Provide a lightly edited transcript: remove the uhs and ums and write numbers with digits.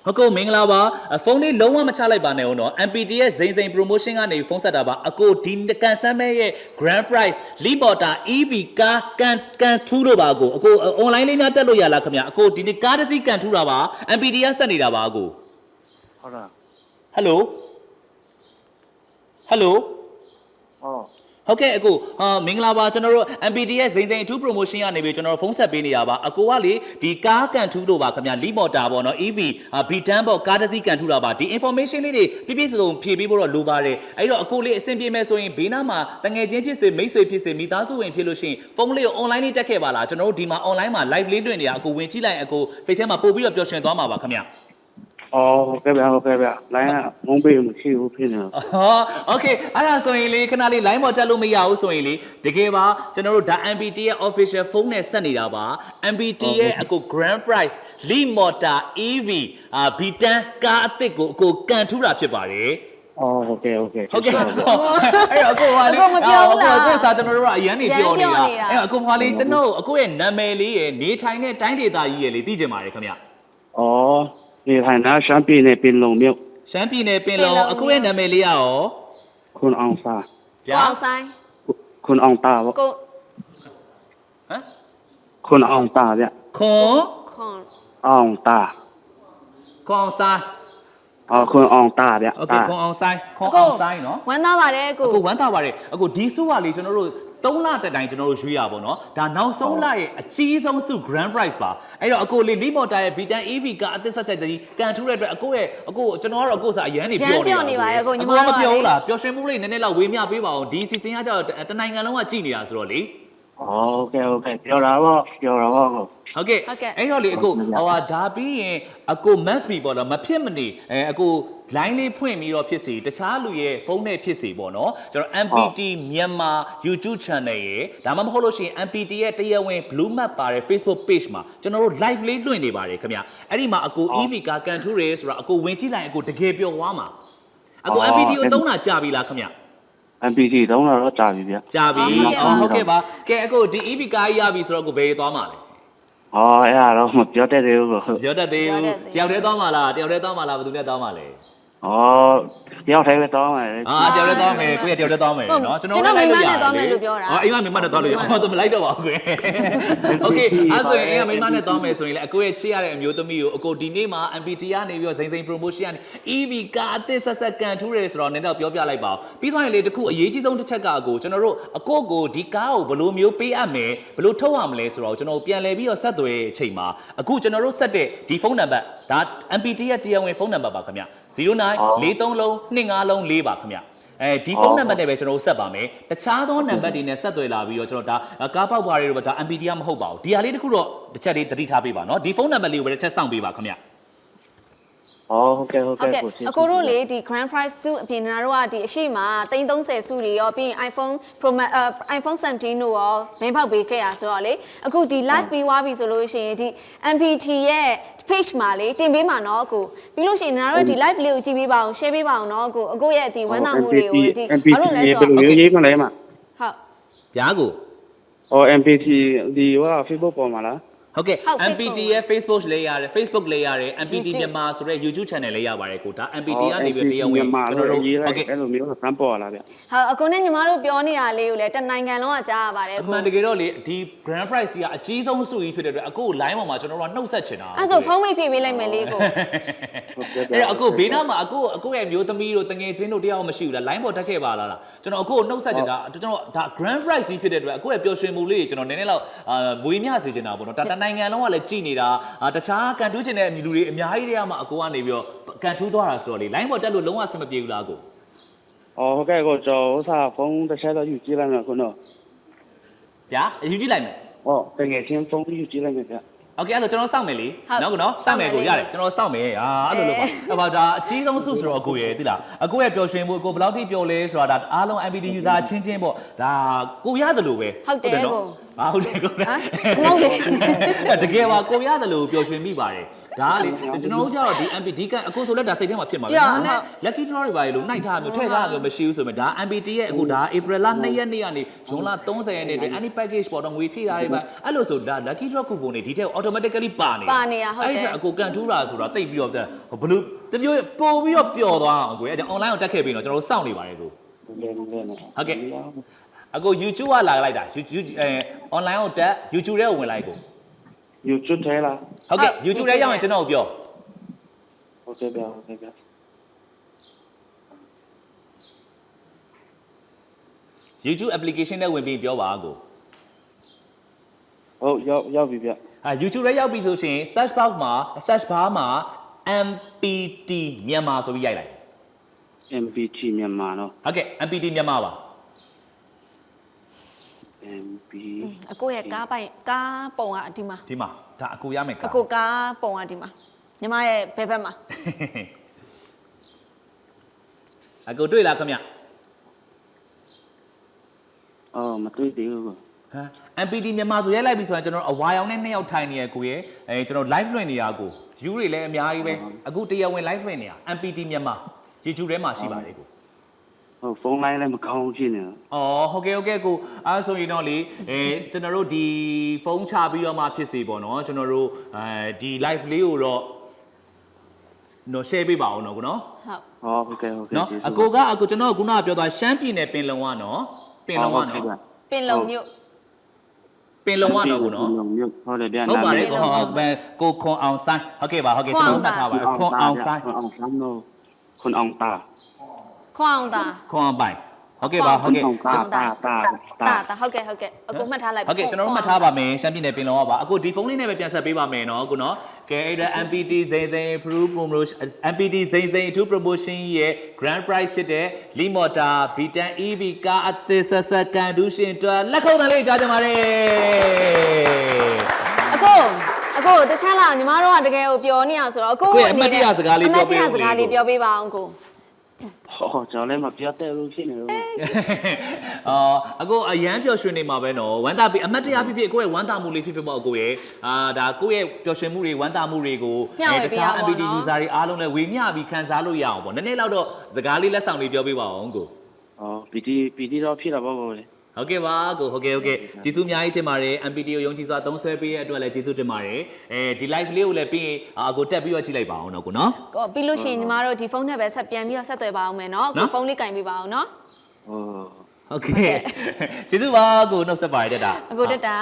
ဟုတ်ကဲ့မင်္ဂလာပါဖုန်းလေးလုံးဝမချလိုက်ပါနဲ့ဦးနော် MPT ရဲ့ဇိမ်ဇိမ် promotion ကနေဖုန်းဆက်တာပါအကိုဒီကန်ဆမ်းမဲရဲ့ grand prize Leapmotor EV ကားကန်ထူးလို့ပါအကို online လေးများတက်လို့ရလားခင်ဗျအကိုဒီနေ့ကားတစ်စီးကန်ထူးတာပါ MPT ကဆက်နေတာပါအကိုဟုတ်လား hello ဟုတ်ကဲ့အကိုမင်္ဂလာပါကျွန်တော်တို့ MPT ရဲ့ဇိမ်ဇိမ်အထူး promotion ကနေပြီးကျွန်တော်တို့ဖုန်းဆက်ပေးနေတာပါအကိုကလေဒီကားကန်ထူးလို့ပါခင်ဗျ Leapmotor ပေါ့နော် EV B10 ပေါ့ကားတစ်စီးကန်ထူးတာပါဒီ information လေးတွေပြည့်ပြည့်စုံဖြည့်ပေးဖို့တော့လိုပါတယ်အဲ့တော့အကိုလေးအဆင်ပြေမယ်ဆိုရင်ဘေးနားမှာတငယ်ချင်းဖြစ်စေမိတ်ဆွေဖြစ်စေမိသားစုဝင်ဖြစ်လို့ရှိရင်ဖုန်းလေးကို online လေးတက်ခဲ့ပါလားကျွန်တော်တို့ဒီမှာ online မှာ live လေးလွှင့်နေတာအကိုဝင်ကြည့်လိုက်အကိုစိတ်ထဲမှာပို့ပြီးတော့ပျော်ရွှင်သွားမှာပါခင်ဗျဟုတ်ကဲ့ဗျလိုင်းကမုန်းပေးမရှိဘူးဖြစ်နေโอเคအဲ့ဒါဆိုရင်လေခဏလေး line ပေါ်တက်လို့မရဘူးဆိုရင်လေတကယ်ပါကျွန်တော်တို့ဒါ MPT ရဲ့ official phone နဲ့ဆက်နေတာပါ MPT ရဲ့အကို grand prize Leapmotor EV B10 ကားအသစ်ကိုအကိုကန်ထူးတာဖြစ်ပါတယ်ဟုတ်ကဲ့အဲ့တော့အကိုဟာလေအကိုစာကျွန်တော်တို့ကအရန်နေပြောနေတာအဲ့တော့အကိုဟာလေကျွန်တော်အကိုရဲ့နာမည်လေးရဲ့နေထိုင်တဲ့တိုင်းဒေသကြီးရဲ့လေသိကြပါတယ်ခင်ဗျနေထိုင်တာရှမ်းပြည်နယ်ပင်လုံမြို့ရှမ်းပြည်နယ်ပင်လုံအခုရဲ့နာမည်လေးရောခွန်အောင်စာဗျာဆိုင်ခွန်အောင်တာပေါ့ကိုဟမ်ခွန်အောင်တာဗျခွန်အောင်တာခွန်အောင်ဆိုင်ခွန်အောင်တာဗျโอเคခွန်အောင်ဆိုင်နော်ဝမ်းသာပါတယ်ကိုအခုဝမ်းသာပါတယ်အခုဒီစုကလေကျွန်တော်တို့3လတက်တိုင်းကျွန်တော်တို့ရွေးရပါတော့ဒါနောက်ဆုံးလရဲ့အကြီးဆုံးစု grand prize ပါအဲ့တော့အကိုလေး Leapmotor ရဲ့ B10 EV ကအသစ်ဆက်ချက်တည်းကန်ထူးတဲ့အတွက်အကိုကျွန်တော်ကတော့အကိုစာအရန်နေပြောနေပါတယ်အကိုညီမတို့မပြောဘူးလားပျော်ရွှင်မှုလေးနည်းနည်းလောက်ဝေးမျှပေးပါအောင်ဒီ season ကကျတော့တနိုင်ငံလုံးကကြည်နေတာဆိုတော့လေဟုတ်ကဲ့ပြောတာပေါ့ဟုတ်ကဲ့အဲ့တော့လေအကိုဒါပြီးရင်အကို must be ပေါ့နော်မဖြစ်မနေအကို line လေးဖွင့်ပြီးတော့ဖြစ်စီတခြားလူရဲ့ဖုန်းနဲ့ဖြစ်စီပေါ့နော်ကျွန်တော် MPT မြန်မာ YouTube channel ရဲ့ဒါမှမဟုတ်လို့ရှိရင် MPT ရဲ့တရားဝင် blue map ပါတဲ့ Facebook page မှာကျွန်တော်တို့ live လေးလွှင့်နေပါတယ်ခင်ဗျအဲ့ဒီမှာအကို EV ကားကန်ထူးရဲဆိုတော့အကိုဝင်ကြည့်လိုက်အကိုတကယ်ပြောသွားမှာအကို MPT ကိုသုံးတာကြာပြီလားခင်ဗျMPT သုံးတာတော့ကြာပြီဗျကြာပြီဟုတ်ကဲ့ပါကဲအကိုဒီ EV ကားကြီးရပြီဆိုတော့အကိုဘယ်သွားမှာလဲအဲ့ဒါတော့မပြောတတ်သေးဘူးပြောတတ်သေးဘူးတယောက်တည်းသွားမှာလားဘယ်သူနဲ့သွားမှာလဲတယောက်တည်းပဲသွားမယ်တယောက်တည်းသွားမယ်ကိုရတယောက်တည်းသွားမယ်နော်ကျွန်တော်မိမနဲ့သွားမယ်လို့ပြောတာအိမ်မမိမနဲ့သွားလို့ရသူမလိုက်တော့ပါဘူးကွယ်โอเคအဲ့ဆိုရင်အိမ်ကမိမနဲ့သွားမယ်ဆိုရင်လည်းအကိုရဲ့ချစ်ရတဲ့အမျိုးသမီးကိုအကိုဒီနေ့မှာ MPT ကနေပြီးတော့ဇိမ်ဇိမ် promotion ကနေ EV ကားအသစ်ဆက်ကန်ထူးတယ်ဆိုတော့နည်းတော့ပြောပြလိုက်ပါဦးပြီးသွားရင်လေတခုအရေးကြီးဆုံးတစ်ချက်ကအကိုကျွန်တော်တို့အကိုဒီကားကိုဘယ်လိုမျိုးပေးအပ်မယ်ဘယ်လိုထုတ်ရမလဲဆိုတော့ကျွန်တော်ပြန်လဲပြီးတော့ဆက်သွယ်အချိန်မှာအခုကျွန်တော်တို့ဆက်တဲ့ဒီဖုန်းနံပါတ်ဒါ MPT ရဲ့တရားဝင်ဖုန်းနံပါတ်ပါခင်ဗျ0943လုံး25လုံး4ပါခင်ဗျဒီဖုန်းနံပါတ်နဲ့ပဲကျွန်တော်ဆက်ပါမယ်တခြားသောနံပါတ်တွေနဲ့ဆက်သွယ်လာပြီးတော့ကျွန်တော်ဒါကားပေါက်ပွားတွေတော့ဒါ MPT ကမဟုတ်ပါဘူးဒီဟာလေးတခုတော့တစ်ချက်လေးသတိထားပေးပါနော်ဒီဖုန်းနံပါတ်လေးကိုပဲတစ်ချက်စောင့်ပေးပါခင်ဗျဟုတ်ကဲ့အကိုတို့လေဒီ grand prize စုအပြင်နာတို့ကဒီအရှိမ330စုတွေရောပြီးရင် iPhone Pro Max iPhone 17တို့ရောမင်းဖောက်ပေးခဲ့ရဆိုတော့လေအခုဒီ live ပြီးွားပြီဆိုလို့ရှိရင်ဒီ MPT ရဲ့ page မှာလေတင်ပေးမှာနော်အကိုပြီးလို့ရှိရင်နာတို့ဒီ live လေးကိုကြည့်ပေးပါအောင် share ပေးပါအောင်နော်အကိုရဲ့ဒီဝမ်းသာမှုတွေကိုဒီဘာလို့လဲဆိုတော့ရေးမလဲမှာဟုတ်ဗျာကို MPT ဒီဟို Facebook ပေါ်မှာလားဟုတ်ကဲ့ MPT ရဲ့ Facebook လေးရတယ် Facebook လေးရတယ် MPT မြန်မာဆိုတဲ့ YouTube channel လေးရပါတယ်ကိုဒါ MPT ကနေပြီးတရားဝင်ကျွန်တော်တို့ဟုတ်ကဲ့အဲ့လိုမျိုးစမ်းပေါ်လာဗျဟုတ်အကိုနဲ့ညီမတို့ပြောနေတာလေးကိုလည်းတနိုင်ငံလုံးကကြားရပါတယ်အမှန်တကယ်တော့လေဒီ grand prize ကြီးကအကြီးဆုံးစုကြီးဖြစ်တဲ့အတွက်အကို line ပေါ်မှာကျွန်တော်တို့ကနှုတ်ဆက်ချင်တာအဲ့ဆိုဖုန်းမိတ်ဖြည့်ပေးလိုက်မယ်လေးကိုအဲ့အကိုဘေးနားမှာအကိုရဲ့မျိုးသမီးတို့တငယ်ချင်းတို့တယောက်မရှိဘူးလား line ပေါ်တက်ခဲ့ပါလားကျွန်တော်အကိုကိုနှုတ်ဆက်ချင်တာကျွန်တော်ဒါ grand prize ကြီးဖြစ်တဲ့အတွက်အကိုရဲ့ပျော်ရွှင်မှုလေးကျွန်တော်နည်းနည်းလောက်မွေးမြစေချင်တာပေါ့နော်ဒါတနိုင်ငံလုံးကလည်းကြည်နေတာတခြားကန်ထူးချင်တဲ့လူတွေအများကြီးတွေကမှအကိုကနေပြီးတော့ကန်ထူးသွားတာဆိုတော့လေ line ပေါ်တက်လို့လုံးဝအဆင်မပြေဘူးလားကိုဟုတ်ကဲ့ကိုကျွန်တော်ဥစားဖုန်းတစ်ချက်တော့ယူကြည့်လိုက်မယ်ခုနော်ဗျာယူကြည့်လိုက်မယ်တကယ်ချင်းဖုန်းယူကြည့်လိုက်မယ်ဗျโอเคအဲ့တော့ကျွန်တော်စောင့်မယ်လေနော်ကိုနော်စောင့်မယ်ကိုရတယ်ကျွန်တော်စောင့်မယ်အဲ့လိုလုပ်ပါအဲ့ပါဒါအကြီးဆုံးစုဆိုတော့အကိုရဲ့သိလားအကိုရဲ့ပျော်ရွှင်မှုအကိုဘယ်လောက်ထိပျော်လဲဆိုတာဒါအားလုံး MPT user ချင်းပေါ့ဒါကိုရတယ်လို့ပဲဟုတ်တယ်ကို ဘာဟုတ်တယ်ကို ဟမ်မဟုတ်လေ တကယ်ပါကိုရတယ်လို့ပျော်ရွှင်မိပါတယ်ဒါကလေကျွန်တော်တို့ကျတော့ဒီ MP ဒီကန်အခုဆိုလက်ဒါစိတ်ထဲမှာဖြစ်မှာပဲဒါနဲ့ lucky draw တွေပါလေလို့နှိုက်ထားမျိုးထည့်ထားမျိုးမရှိဘူးဆိုပေမဲ့ဒါ MPT ရဲ့အခုဒါ April လ2ရက်နေ့ကနေဇွန်လ30ရက်နေ့အတွင်း any package ပေါ်တော့ငွေဖြည့်ထားတွေပါအဲ့လိုဆိုဒါ lucky draw coupon တွေဒီထက် automatically ပါနေတာ ပါနေတာဟုတ်တယ် အဲ့ဒါအကိုကန်ထူးတာဆိုတော့တိတ်ပြီးတော့ဘယ်လိုတမျိုးပို့ပြီးတော့ပျော်သွားအောင်ကိုအဲ့ဒါ online ကိုတက်ခဲ့ပြီးတော့ကျွန်တော်တို့စောင့်နေပါတယ်ကို ဟုတ်ကဲ့အကို YouTube ကလာလိုက်တာ YouTube online ကိုတက် YouTube ထဲကိုဝင်လိုက်ကို YouTube ထဲလား ဟုတ်ကဲ့ YouTube ထဲရောက်ရင်ကျွန်တော်ကိုပြော ဟုတ်ကဲ့ဗျာဟုတ်ကဲ့ဗျာ YouTube application နဲ့ဝင်ပြီးပြောပါကို ဟုတ်ရောက်ပြီဗျာ YouTube ထဲရောက်ပြီဆိုရှင် search bar မှာ MPT မြန်မာဆိုပြီးရိုက်လိုက် MPT မြန်မာနော် ဟုတ်ကဲ့ MPT မြန်မာပါ MP အကိုရဲ့ကားပုံကဒီမှာ ဒီမှာဒါအကိုရမယ်ကား အကိုကားပုံကဒီမှာညီမရဲ့ဘယ်ဘက်မှာ အကိုတွေ့လားခင်ဗျ အော်မတွေ့သေးဘူး ဟမ် MPT မြန်မာဆိုရိုက်လိုက်ပြီဆိုရင်ကျွန်တော်အဝါရောင်နဲ့2ယောက်ထိုင်နေရကိုရဲ့ကျွန်တော် live လွှင့်နေရကို view တွေလည်းအများကြီးပဲအခုတရားဝင် live လွှင့်နေရ MPT မြန်မာ YouTube ထဲမှာရှိပါတယ်ကို ဟုတ်ဖုန်းလိုင်းလည်းမကောင်းဖြစ်နေတော့ အော်ဟုတ်ကဲ့ကိုအားဆိုရင်တော့လေကျွန်တော်တို့ဒီဖုန်းချပြီးတော့မှဖြစ်စေပေါ့နော်ကျွန်တော်တို့ဒီ live လေးကိုတော့နော် share ပေးပါအောင်နော်ကိုနော် ဟုတ် ဟုတ်ကဲ့ နော်အကိုကျွန်တော်ကခုနကပြောသွားရှမ်းပြည်နယ်ပင်လုံကနော်ပင်လုံကနော် ပင်လုံမြို့ ပင်လုံကနော်ကိုနော် ဟုတ်တယ်ဗျာ ဟုတ်ပါတယ်ကိုခွန်အောင်ဆိုင်ဟုတ်ကဲ့ပါဟုတ်ကဲ့ကျွန်တော်မှတ်ထားပါခွန်အောင်ဆိုင် ခွန်အောင်ဆိုင်နော်ခွန်အောင်တာ ခွန်အောင်တာ ခွန်အောင်ပိုင်ဟုတ်ကဲ့ပါဟုတ်ကဲ့ တာ ဟုတ်ကဲ့အကိုမှတ်ထားလိုက် ဟုတ်ကဲ့ကျွန်တော်တို့မှတ်ထားပါမယ်ရှမ်းပြည်နယ်ပင်လုံကပါအခုဒီဖုန်းလေးနဲ့ပဲပြန်ဆက်ပေးပါမယ်နော်ကိုနော်ကဲအဲ့ဒါ MPT ဇိန်ဇိန် Proof Promotion MPT ဇိန်ဇိန် 2 Promotion ရဲ့ Grand Prize ဖြစ်တဲ့ Limota B10 EV ကားအသစ်ဆက်ဆက်ကန်ဒူးရှင်တွာလက်ခုပ်တန်းလေးကြားကြပါရစေ အကိုတခြားလာညီမတို့ကတကယ်ကိုပြောနေအောင်ဆိုတော့အကို အမတ်တရားစကားလေးပြောပေး အမတ်တရားစကားလေးပြောပေးပါအောင်ကို ဟောကျွန်တော်လည်းမပြောတဲ့လို့ဖြစ်နေလို့ အခုအရန်ပျော်ရွှင်နေမှာပဲနော်ဝမ်းသာပြီးအမတ်တရားဖြစ်ဖြစ်ကိုယ့်ရဲ့ဝမ်းသာမှုလေးဖြစ်ဖြစ်ပေါ့အကိုရဲ့ဒါကိုယ့်ရဲ့ပျော်ရွှင်မှုတွေဝမ်းသာမှုတွေကိုတခြား MPT user တွေအားလုံးလည်းဝေမျှပြီးခံစားလို့ရအောင်ပေါ့နည်းနည်းတော့စကားလေးလက်ဆောင်လေးပြောပေးပါအောင်ကို PD တော့ဖြစ်တာပေါ့လေ ဟုတ်ကဲ့ပါကိုဟုတ်ကဲ့ကျေးဇူးအများကြီးတင်ပါတယ် MPT ကိုယုံကြည်စွာသုံးစွဲပေးရတဲ့အတွက်လည်းကျေးဇူးတင်ပါတယ်ဒီ live လေးကိုလည်းပြီးရင်အကိုတက်ပြီးတော့ကြည့်လိုက်ပါအောင်နော်ကိုနော် ကိုပြီးလို့ရှိရင်ညီမတို့ဒီဖုန်းနဲ့ပဲဆက်ပြန်ပြီးတော့ဆက်သွယ်ပါအောင်မယ်နော်ကိုဖုန်းလေးကင်ပေးပါအောင်နော် ဟုတ် ဟုတ်ကဲ့ကျေးဇူးပါကိုနှုတ်ဆက်ပါတယ်တက်တာ အကိုတက်တာ